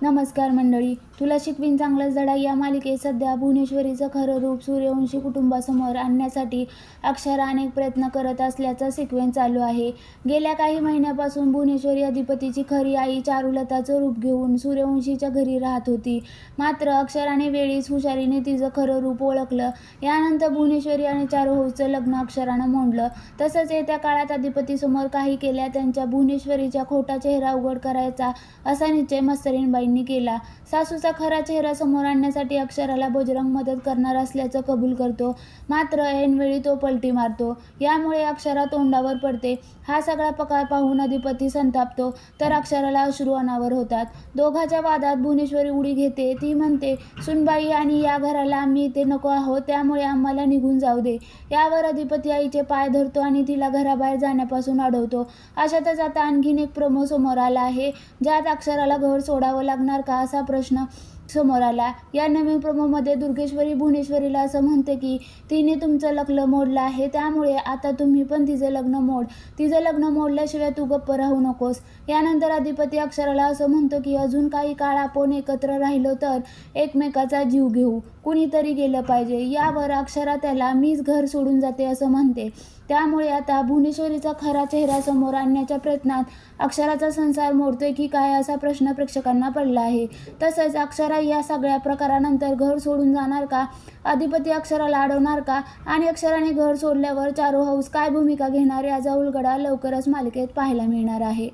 नमस्कार मंडळी, तुला शिकवीन चांगलाच धडा या मालिकेत सध्या भुवनेश्वरीचं खरं रूप सूर्यवंशी कुटुंबासमोर आणण्यासाठी अक्षरा अनेक प्रयत्न करत असल्याचा सिक्वेन्स चालू आहे. गेल्या काही महिन्यापासून भुवनेश्वरी अधिपतीची खरी आई चारुलताचं रूप घेऊन सूर्यवंशीच्या घरी राहत होती. मात्र अक्षराने वेळीच हुशारीने तिचं खरं रूप ओळखलं. यानंतर भुवनेश्वरी आणि चारुहाऊसचं लग्न अक्षरानं मोडलं. तसंच येत्या काळात अधिपतीसमोर काही केल्या त्यांच्या भुवनेश्वरीचा खोटा चेहरा उघड करायचा असा निश्चय मस्तरीणबाईंनी केला. सासूचा खरा चेहरा समोर आणण्यासाठी अक्षराला बजरंग मदत करणार असल्याचं कबूल करतो. मात्र ऐनवेळी तो पलटी मारतो. यामुळे अक्षरा तोंडावर पडते. हा सगळा प्रकार पाहून अधिपती संतापतो तर अक्षराला अश्रू अनावर होतात. दोघांच्या वादात भुवनेश्वरी उडी घेते. ती म्हणते, सुनबाई आणि या घराला आम्ही इथे नको आहोत, त्यामुळे आम्हाला निघून जाऊ दे. यावर अधिपती आईचे पाय धरतो आणि तिला घराबाहेर जाण्यापासून अडवतो. अशातच आता आणखीन एक प्रोमो समोर आला आहे, ज्यात अक्षराला घर सोडावं लागणार का असा प्रश्न समोर आला. या नवीन प्रोमोमध्ये दुर्गेश्वरी भुवनेश्वरीला असं म्हणते की तिने तुमचं लग्न मोडलं आहे, त्यामुळे आता तुम्ही पण तिचं लग्न मोड. तिचं लग्न मोडल्याशिवाय तू गप्प राहू नकोस. यानंतर अधिपती अक्षराला असं म्हणतो की अजून काही काळ आपण एकत्र राहिलो तर एकमेकाचा जीव घेऊ, कुणीतरी गेलं पाहिजे. यावर अक्षरा त्याला मीच घर सोडून जाते असं म्हणते. त्यामुळे आता भुवनेश्वरीचा खरा चेहरा समोर आणण्याच्या प्रयत्नात अक्षराचा संसार मोडतोय की काय असा प्रश्न प्रेक्षकांना पडला आहे. तसंच अक्षरा या सगळ्या प्रकारानंतर घर सोडून जाणार का? अधिपती अक्षराला अडवणार का? आणि अक्षराने घर सोडल्यावर चारुहाऊस काय भूमिका घेणार याचा उलगडा लवकरच मालिकेत पाहायला मिळणार आहे.